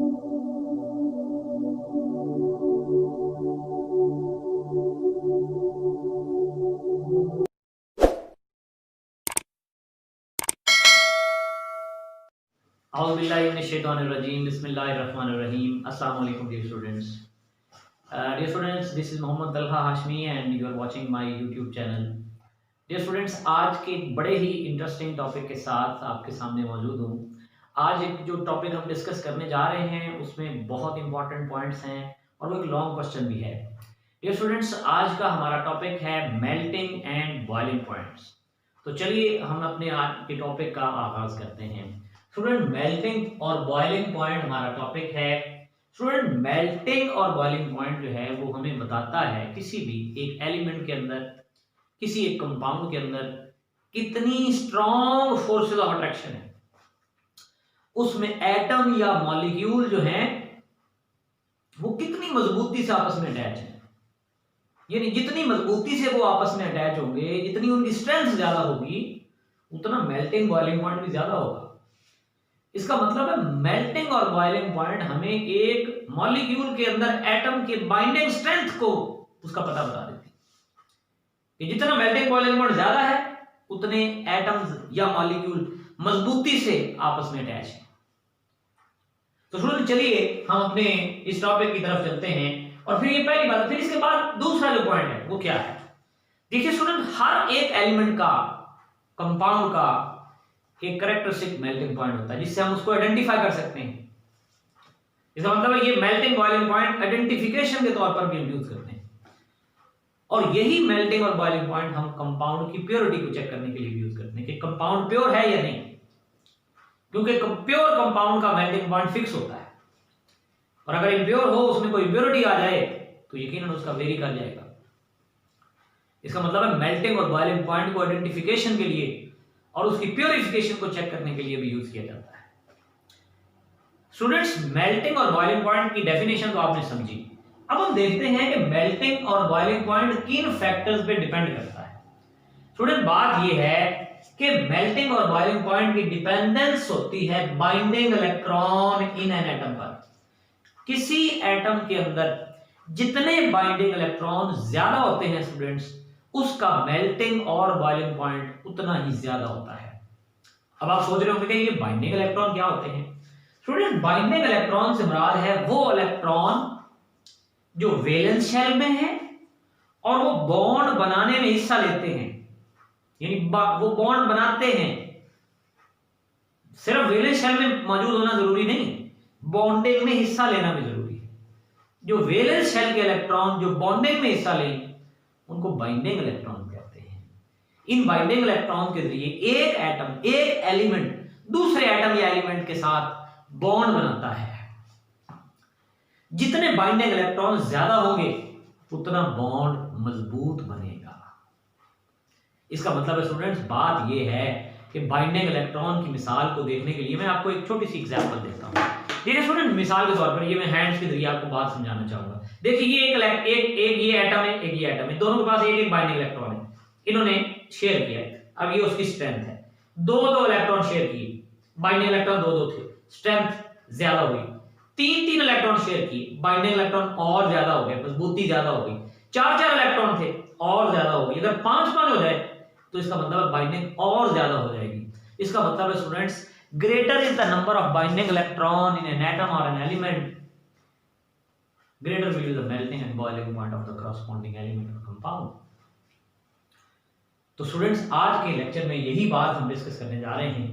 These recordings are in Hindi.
Auzubillahiminash-shaytanir-rajim. Bismillahir-rahmanir-rahim. Assalamu alaikum, dear students. Dear students, this is Mohammad Talha Hashmi and you are watching my YouTube channel. Dear students, आज के एक बड़े ही इंटरेस्टिंग टॉपिक के साथ आपके सामने मौजूद हूँ। आज एक जो टॉपिक हम डिस्कस करने जा रहे हैं उसमें बहुत इंपॉर्टेंट पॉइंट्स हैं और वो एक लॉन्ग क्वेश्चन भी है। डियर स्टूडेंट्स, आज का हमारा टॉपिक है मेल्टिंग एंड बॉइलिंग पॉइंट्स। तो चलिए हम अपने आज के टॉपिक का आगाज करते हैं। स्टूडेंट, मेल्टिंग और बॉइलिंग पॉइंट हमारा टॉपिक है। स्टूडेंट, मेल्टिंग और बॉइलिंग पॉइंट जो है वो हमें बताता है किसी भी एक एलिमेंट के अंदर, किसी एक कंपाउंड के अंदर कितनी स्ट्रॉन्ग फोर्सेस ऑफ अट्रैक्शन है, उसमें एटम या मॉलिक्यूल जो हैं वो कितनी मजबूती से आपस में अटैच है। यानी जितनी मजबूती से वो आपस में अटैच होंगे, जितनी उनकी स्ट्रेंथ ज्यादा होगी, उतना मेल्टिंग बॉइलिंग पॉइंट भी ज्यादा होगा। इसका मतलब है मेल्टिंग और बॉइलिंग पॉइंट हमें एक मॉलिक्यूल के अंदर एटम के बाइंडिंग स्ट्रेंथ को उसका पता बता देती है कि जितना मेल्टिंग बॉइलिंग पॉइंट ज्यादा है उतने एटम्स या मॉलिक्यूल मजबूती से आपस में अटैच है। तो स्टूडेंट, चलिए हम अपने इस टॉपिक की तरफ चलते हैं। और फिर ये पहली बात, फिर इसके बाद दूसरा जो पॉइंट है वो क्या है। देखिए स्टूडेंट, हर एक एलिमेंट का, कंपाउंड का एक कैरेक्टरिस्टिक मेल्टिंग पॉइंट होता है जिससे हम उसको आइडेंटिफाई कर सकते हैं। इसका मतलब है ये मेल्टिंग बॉइलिंग पॉइंट आइडेंटिफिकेशन के तौर पर भी हम यूज करते हैं। और यही मेल्टिंग और बॉइलिंग पॉइंट हम कंपाउंड की प्योरिटी को चेक करने के लिए भी यूज करते हैं कि कंपाउंड प्योर है या नहीं, क्योंकि प्योर कंपाउंड का मेल्टिंग पॉइंट फिक्स होता है और अगर इम्प्योर हो, उसमें कोई इम्प्योरिटी आ जाए तो यकीनन उसका वेरी कर जाएगा। इसका मतलब है मेल्टिंग और बॉइलिंग पॉइंट को आइडेंटिफिकेशन के लिए और उसकी प्योरिफिकेशन को चेक करने के लिए भी यूज किया जाता है। स्टूडेंट्स, मेल्टिंग और बॉइलिंग पॉइंट की डेफिनेशन तो आपने समझी। अब हम देखते हैं कि मेल्टिंग और बॉइलिंग पॉइंट किन फैक्टर्स पे डिपेंड करता है। स्टूडेंट, बात यह है कि मेल्टिंग और बॉइलिंग पॉइंट की डिपेंडेंस होती है binding electron in an atom पर। किसी एटम के अंदर जितने बाइंडिंग इलेक्ट्रॉन ज्यादा होते हैं स्टूडेंट्स, उसका मेल्टिंग और बॉइलिंग पॉइंट उतना ही ज्यादा होता है। अब आप सोच रहे होंगे कि ये बाइंडिंग इलेक्ट्रॉन क्या होते हैं। स्टूडेंट, बाइंडिंग इलेक्ट्रॉन से मुराद है वो इलेक्ट्रॉन जो वैलेंस शेल में है और वो बॉन्ड बनाने में हिस्सा लेते हैं, यानी वो बॉन्ड बनाते हैं। सिर्फ वैलेंस शेल में मौजूद होना जरूरी नहीं, बॉन्डिंग में हिस्सा लेना भी जरूरी है। जो वैलेंस शेल के इलेक्ट्रॉन जो बॉन्डिंग में हिस्सा लें उनको बाइंडिंग इलेक्ट्रॉन कहते हैं। इन बाइंडिंग इलेक्ट्रॉन के जरिए एक एटम, एक एलिमेंट दूसरे एटम या एलिमेंट के साथ बॉन्ड बनाता है। जितने बाइंडिंग इलेक्ट्रॉन ज्यादा होंगे उतना बॉन्ड मजबूत बनेगा। इसका मतलब है स्टूडेंट्स, बात यह है कि बाइंडिंग इलेक्ट्रॉन की मिसाल को देखने के लिए मैं आपको एक छोटी सी एग्जांपल देता हूं। देखिए स्टूडेंट, मिसाल के तौर पर ये मैं हैंड्स के जरिए आपको बात समझाना चाहूंगा। देखिए ये एक ये एटम है, एक ये एटम है, दोनों के पास एक एक बाइंडिंग इलेक्ट्रॉन है, इन्होंने शेयर किया है। अब ये उसकी स्ट्रेंथ है, दो इलेक्ट्रॉन शेयर किए, बाइंडिंग इलेक्ट्रॉन दो थे, स्ट्रेंथ ज्यादा हुई। तीन इलेक्ट्रॉन शेयर किए, बाइंडिंग इलेक्ट्रॉन और ज्यादा हो गए, मजबूती ज्यादा हो गई। चार इलेक्ट्रॉन थे और ज्यादा हो गई। अगर पांच हो जाए तो इसका मतलब बाइंडिंग और ज्यादा हो जाएगी। इसका मतलब है students, greater is the number of binding electron in an atom or an element, greater will be the melting and boiling point of the corresponding element or compound. तो स्टूडेंट्स, आज के लेक्चर में यही बात हम डिस्कस करने जा रहे हैं।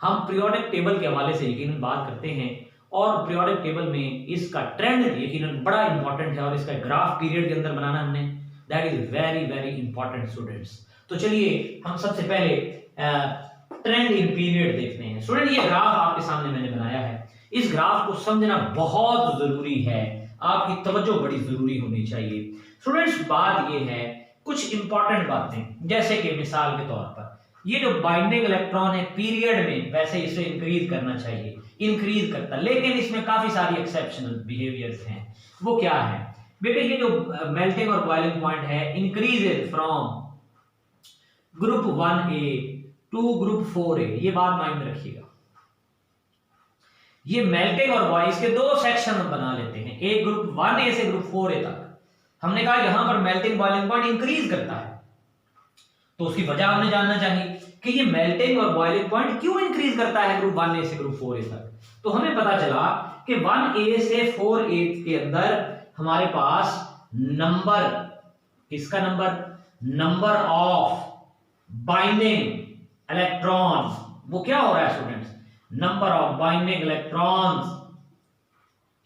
हम पीरियोडिक टेबल के हवाले से यकीनन बात करते हैं और पीरियोडिक टेबल में इसका ट्रेंड यकीनन बड़ा इंपॉर्टेंट है और इसका ग्राफ पीरियड के अंदर बनाना हमने, that is very very important students. तो चलिए हम सबसे पहले ट्रेंड इन पीरियड देखते हैं। स्टूडेंट, ये ग्राफ आपके सामने मैंने बनाया है। इस ग्राफ को समझना बहुत जरूरी है, आपकी तवज्जो बड़ी जरूरी होनी चाहिए। स्टूडेंट्स, बात ये है, कुछ इंपॉर्टेंट बातें, जैसे कि मिसाल के तौर पर ये जो बाइंडिंग इलेक्ट्रॉन है पीरियड में वैसे इसे इंक्रीज करना चाहिए, इंक्रीज करता, लेकिन इसमें काफी सारी एक्सेप्शनल बिहेवियर्स हैं। वो क्या है बेटे, ये जो मेल्टिंग और बॉइलिंग पॉइंट है increases from group 1A to group 4A, ये बात माइंड रखिएगा। ये मेल्टिंग और बॉइलिंग के दो सेक्शन बना लेते हैं, एक ग्रुप 1A से ग्रुप 4A तक। हमने कहा यहां पर मेल्टिंग बॉइलिंग पॉइंट इंक्रीज करता है, तो उसकी वजह हमने जानना चाहिए कि ये मेल्टिंग और बॉइलिंग पॉइंट क्यों इंक्रीज करता है ग्रुप 1A से ग्रुप 4A तक। तो हमें पता चला कि 1A से 4A के अंदर हमारे पास नंबर, किसका number, number of binding electrons, वो क्या हो रहा है students, number of binding electrons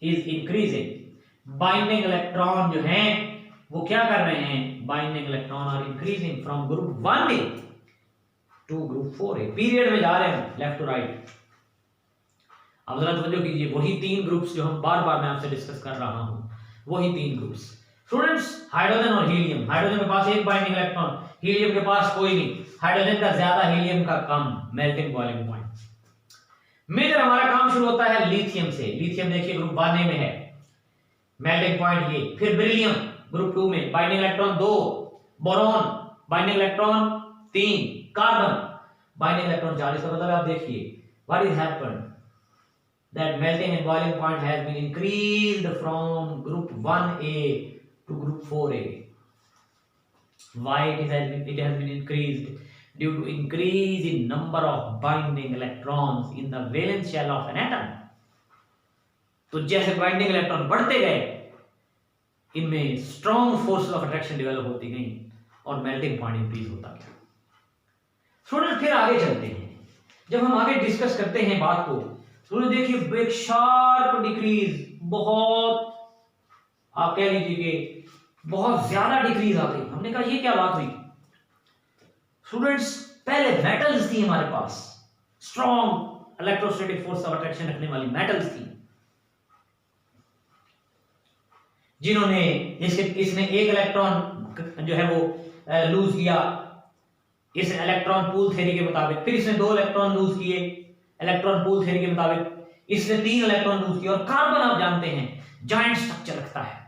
is increasing. Binding electron जो हैं वो क्या कर रहे हैं, binding electron are increasing from group 1A to group 4A। Period में जा रहे हैं लेफ्ट टू राइट। अब जरा तवज्जो कीजिए, वही तीन ग्रुप्स जो हम बार बार मैं आपसे डिस्कस कर रहा हूं, वही तीन ग्रुप्स स्टूडेंट्स, हाइड्रोजन और हीलियम। हाइड्रोजन के पास एक बाइंडिंग इलेक्ट्रॉन, हीलियम के पास कोई नहीं, हाइड्रोजन का ज्यादा, हीलियम का कम, मेल्टिंग बॉइलिंग पॉइंट। मेजर हमारा काम शुरू होता है लिथियम से। लिथियम देखिए ग्रुप 1A में है, मेल्टिंग पॉइंट ये। फिर बेरिलियम ग्रुप 2 में, binding electron 2, boron binding electron 3, carbon binding electron 4। इसका मतलब आप देखिए what is happened, that melting and boiling point has been increased from group 1A to group 4A. Why it has been increased? Due to increase in number of binding electrons in the valence shell of an atom. तो जैसे बाइंडिंग इलेक्ट्रॉन बढ़ते गए, इनमें strong force of attraction develop होती गई और मेल्टिंग पॉइंट इंक्रीज होता गया। स्टूडेंट फिर आगे चलते हैं, जब हम आगे डिस्कस करते हैं बात को, तो देखिए एक शार्प डिक्रीज, बहुत आप कह लीजिए कि बहुत ज्यादा डिक्रीज आ गई। हमने कहा ये क्या बात हुई स्टूडेंट्स, पहले मेटल्स थी हमारे पास, strong electrostatic force of attraction रखने वाली मेटल्स थी, जिन्होंने इसने एक इलेक्ट्रॉन जो है वो लूज किया इस इलेक्ट्रॉन पूल थ्योरी के मुताबिक, फिर इसने 2 इलेक्ट्रॉन लूज किए इलेक्ट्रॉन पूल थ्योरी के मुताबिक, इसने 3 इलेक्ट्रॉन लूज किए। और कार्बन आप जानते हैं जायंट स्ट्रक्चर रखता है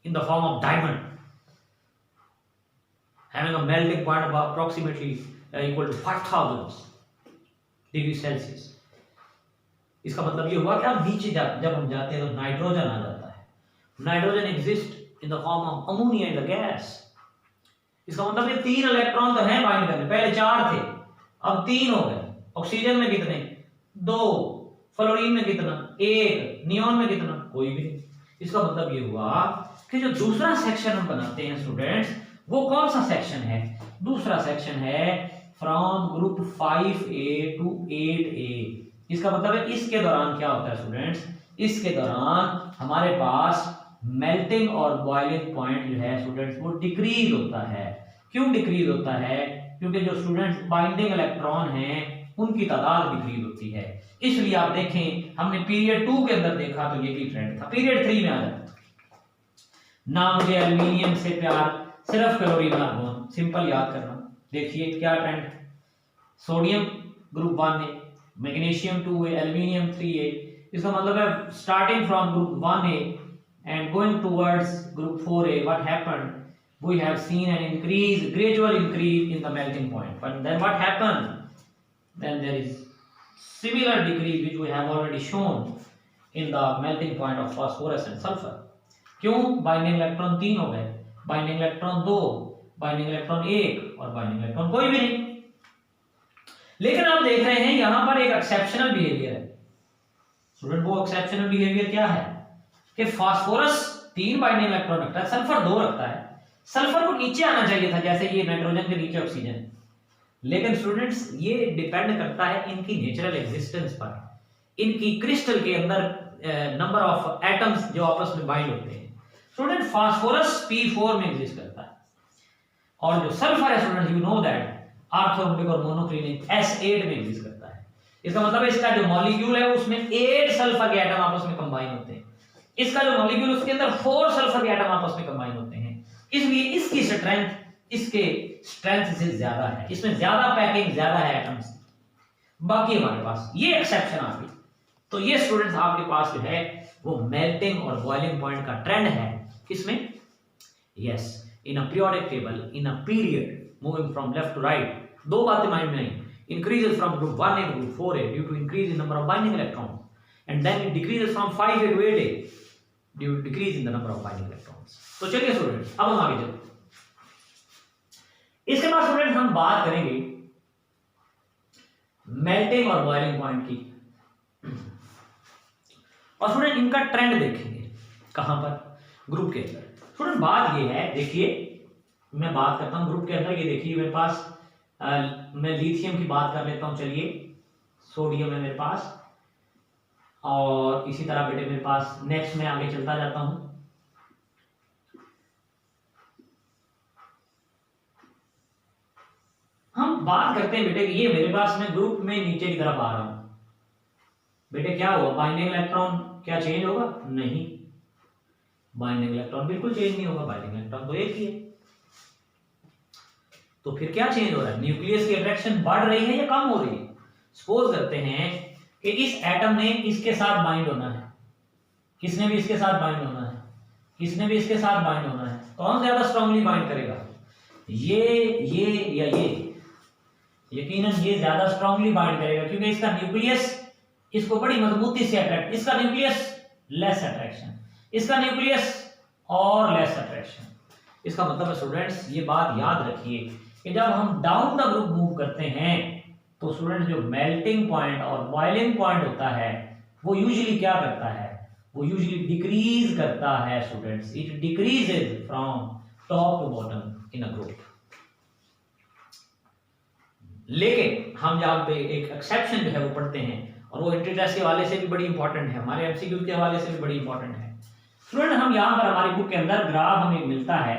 in the form of diamond, having a melting point of approximately equal to 5000 degree Celsius. इसका मतलब ये हुआ कि आप नीचे जब हम जाते हैं तो नाइट्रोजन आ जाता है, nitrogen exist in the form of ammonia in the gas. इसका मतलब ये 3 इलेक्ट्रॉन तो हैं बाइंड करने, पहले 4 थे अब 3 हो गए। ऑक्सीजन में कितने, 2, फ्लोरीन में कितना, 1, नियोन में कितना, कोई भी नहीं। इसका मतलब ये हुआ कि जो दूसरा सेक्शन हम बनाते हैं स्टूडेंट्स, वो कौन सा सेक्शन है, दूसरा सेक्शन है from group 5A to 8A। इसका मतलब है इसके दौरान क्या होता है स्टूडेंट्स, इसके दौरान हमारे पास मेल्टिंग और बॉइलिंग पॉइंट जो है स्टूडेंट्स वो डिक्रीज होता है। क्यों डिक्रीज होता है, क्योंकि जो स्टूडेंट्स बाइंडिंग इलेक्ट्रॉन हैं उनकी तादाद डिक्रीज होती है। इसलिए आप देखें हमने पीरियड 2 के अंदर देखा तो ये भी ट्रेंड था, पीरियड 3 में आ जाता ना मुझे एल्यूमिनियम से प्यार, सिर्फ क्लोरीन आर्गन, सिंपल याद करना। देखिए क्या trend, sodium group 1A, magnesium 2A, aluminium 3A। इसका मतलब है starting from group 1A and going towards group 4A, what happened, we have seen an increase, gradual increase in the melting point, but then what happened, then there is similar decrease which we have already shown in the melting point of phosphorus and sulfur। क्यों, बाइंडिंग इलेक्ट्रॉन 3 हो गए, बाइंडिंग इलेक्ट्रॉन 2, बाइंडिंग इलेक्ट्रॉन 1 और बाइंडिंग इलेक्ट्रॉन कोई भी नहीं। लेकिन आप देख रहे हैं यहां पर एक एक्सेप्शनल बिहेवियर है स्टूडेंट। वो एक्सेप्शनल बिहेवियर क्या है कि फास्फोरस 3 बाइंडिंग इलेक्ट्रॉन रखता है, सल्फर 2 रखता है। सल्फर को नीचे आना चाहिए था जैसे ये नाइट्रोजन के नीचे ऑक्सीजन, लेकिन स्टूडेंट्स ये डिपेंड करता है इनकी नेचुरल एग्जिस्टेंस पर, इनकी क्रिस्टल के अंदर नंबर ऑफ एटम्स जो आपस में बाइंड होते हैं। स्टूडेंट फास्फोरस P4 में एग्जिस्ट करता है और जो सल्फर है student you know that orthorhombic और मोनोक्लिनिक S8 में एग्जिस्ट करता है। इसका मतलब है इसका जो मॉलिक्यूल है उसमें 8 सल्फर के एटम आपस में कंबाइन होते हैं, इसका जो मॉलिक्यूल उसके अंदर 4 सल्फर के एटम आपस में कंबाइन होते हैं। इसलिए इसकी स्ट्रेंथ इसके स्ट्रेंथ से ज्यादा है, इसमें ज्यादा पैकिंग, ज्यादा है एटम्स। बाकी हमारे पास ये एक्सेप्शन आ गई। तो ये स्टूडेंट्स आपके पास जो है वो मेल्टिंग और बॉइलिंग पॉइंट का ट्रेंड है किसमें, yes, in a periodic table in a period moving from left to right. 2 बातें माइंड में आई, increases from group 1A to group 4A due to increase in number of binding electron. and then it decreases from 5A to 8A due to decrease in the number of binding electrons. तो चलिए स्टूडेंट्स, अब हम आगे चलते हैं। इसके बाद स्टूडेंट्स हम बात करेंगे मेल्टिंग और बॉइलिंग पॉइंट की, और स्टूडेंट इनका ट्रेंड देखेंगे कहां पर, ग्रुप के अंदर। स्टूडेंट बात ये है, देखिए मैं बात करता हूं ग्रुप के अंदर, ये देखिए मेरे पास मैं लिथियम की बात कर लेता हूं, चलिए सोडियम है मेरे पास, और इसी तरह बेटे मेरे पास नेक्स्ट में आगे चलता जाता हूं। हम बात करते हैं बेटे कि ये मेरे पास मैं ग्रुप में नीचे की तरफ आ रहा हूं, बेटे क्या हुआ, बाइंडिंग इलेक्ट्रॉन क्या चेंज होगा, नहीं, बाइंडिंग इलेक्ट्रॉन बिल्कुल चेंज नहीं होगा, बाइंडिंग इलेक्ट्रॉन तो एक ही है। तो फिर क्या चेंज हो रहा है, न्यूक्लियस की अट्रैक्शन बढ़ रही है या कम हो रही है। सपोज करते हैं कि इस एटम ने इसके साथ बाइंड होना है, किसने भी इसके साथ बाइंड होना है, किसने भी इसके साथ बाइंड होना है, कौन ज्यादा स्ट्रांगली बाइंड करेगा, ये या ये, यकीनन ये ज्यादा स्ट्रांगली बाइंड करेगा क्योंकि इसका न्यूक्लियस इसको बड़ी मजबूती से अट्रैक्ट, इसका न्यूक्लियस लेस अट्रैक्शन, इसका न्यूक्लियस और लेस अट्रैक्शन। इसका मतलब है स्टूडेंट्स, ये बात याद रखिए कि जब हम डाउन द ग्रुप मूव करते हैं तो स्टूडेंट जो मेल्टिंग पॉइंट और बॉइलिंग पॉइंट होता है वो यूजुअली क्या करता है, वो यूजुअली डिक्रीज करता है students, it decreases from top to bottom in a group. लेकिन हम जहां पे एक एक्सेप्शन जो है वो पढ़ते हैं, और वो एंट्री टेस्ट के हवाले से भी बड़ी इंपॉर्टेंट है, हमारे एमसीक्यू के हवाले से भी बड़ी इंपॉर्टेंट है। स्टूडेंट हम यहाँ पर हमारी बुक के अंदर ग्राफ हमें मिलता है,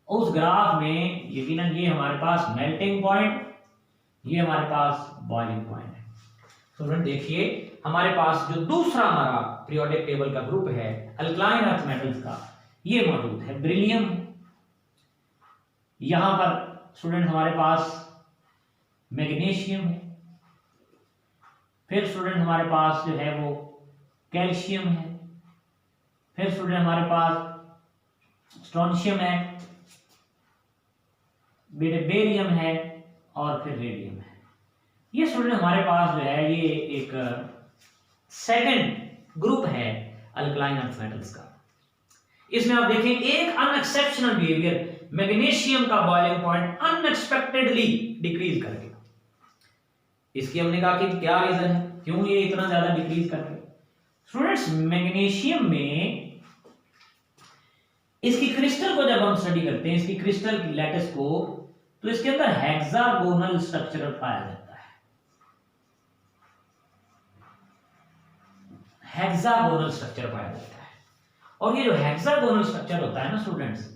उस ग्राफ में यकीनन ये हमारे पास मेल्टिंग पॉइंट, ये हमारे पास बॉइलिंग पॉइंट है। स्टूडेंट देखिए हमारे पास जो दूसरा हमारा पीरियोडिक टेबल का ग्रुप है अल्कलाइन अर्थ मेटल्स का, ये मौजूद है, बेरिलियम। यहां पर स्टूडेंट हमारे पास मैग्नीशियम है, फिर स्टूडेंट हमारे पास जो है वो कैल्शियम है, फिर स्टूडेंट हमारे पास स्ट्रोंशियम है, बेरियम है, और फिर रेडियम है। ये स्टूडेंट हमारे पास जो है ये एक सेकंड ग्रुप है अल्कलाइन अर्थ मेटल्स का। इसमें आप देखें एक अनएक्सेप्शनल बिहेवियर, मैग्नीशियम का बॉइलिंग पॉइंट अनएक्सपेक्टेडली डिक्रीज कर गया। इसकी हमने कहा कि क्या रीजन है, क्यों ये इतना ज्यादा डिक्रीज कर रहे हैं। स्टूडेंट्स मैग्नीशियम में इसकी क्रिस्टल को जब हम स्टडी करते हैं, इसकी क्रिस्टल की लैटिस को, तो इसके अंदर हेक्सागोनल स्ट्रक्चर पाया जाता है, हेक्सागोनल स्ट्रक्चर पाया जाता है। और ये जो हेक्सागोनल स्ट्रक्चर होता है ना स्टूडेंट्स,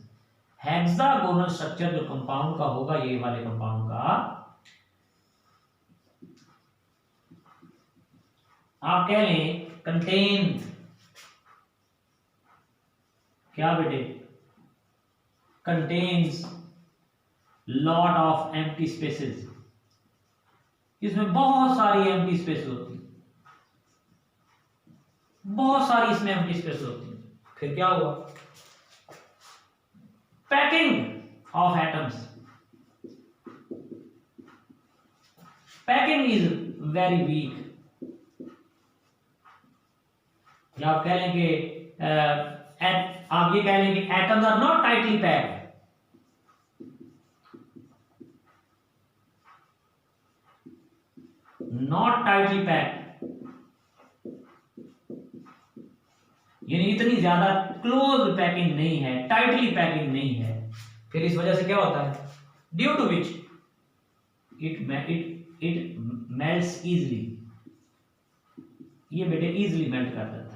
हेक्सागोनल स्ट्रक्चर जो कंपाउंड का होगा, ये वाले कंपाउंड का आप कह लें कंटेन, क्या बेटे, contains lot of empty spaces. इसमें बहुत सारी एम्प्टी स्पेस होती है, बहुत सारी इसमें एम्प्टी स्पेस होती है। फिर क्या हुआ, packing of atoms, packing is very weak, या आप कह लेंगे आप ये कह लेंगे atoms are not tightly packed, not tightly packed, यानी इतनी ज्यादा क्लोज पैकिंग नहीं है, टाइटली पैकिंग नहीं है। फिर इस वजह से क्या होता है, due to which it melts easily, ये बेटे इजीली मेल्ट कर देता है।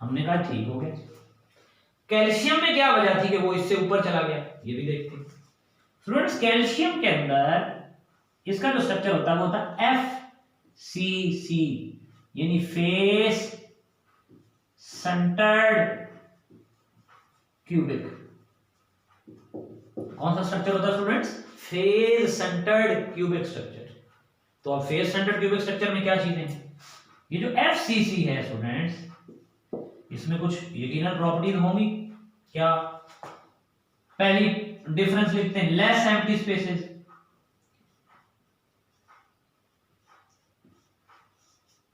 हमने कहा ठीक हो गया। कैल्शियम में क्या वजह थी कि वो इससे ऊपर चला गया, ये भी देखते हैं। स्टूडेंट्स कैल्शियम के अंदर इसका जो स्ट्रक्चर होता है वो होता है FCC, यानी फेस सेंटर्ड क्यूबिक। कौन सा स्ट्रक्चर होता है students, face centred cubic structure. तो अब फेस सेंटर्ड क्यूबिक स्ट्रक्चर में क्या चीजें हैं, ये जो FCC है स्टूडेंट्स, इसमें कुछ यकीनन प्रॉपर्टीज होंगी। क्या, पहली डिफरेंस लिखते हैं, less empty spaces,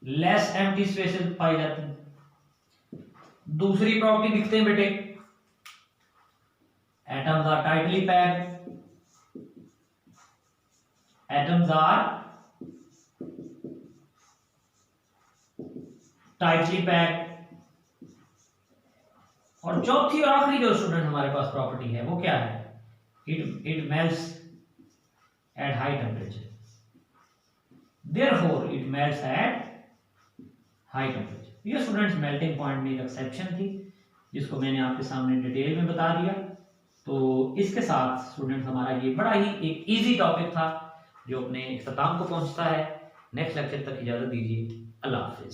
less empty spaces पाई जाती हैं। दूसरी प्रॉपर्टी दिखते हैं बेटे, atoms are tightly packed, atoms are tightly packed. और चौथी और आखिरी जो स्टूडेंट हमारे पास प्रॉपर्टी है वो क्या है, it melts at high temperature, therefore it melts at high temperature. ये स्टूडेंट्स मेल्टिंग पॉइंट में एक एक्सेप्शन थी जिसको मैंने आपके सामने डिटेल में बता दिया। तो इसके साथ स्टूडेंट्स हमारा ये बड़ा ही एक इजी टॉपिक था जो अपने इख्तिताम को पहुंचता है। नेक्स्ट लेक्चर तक इजाजत दीजिए, अल्लाह हाफिज।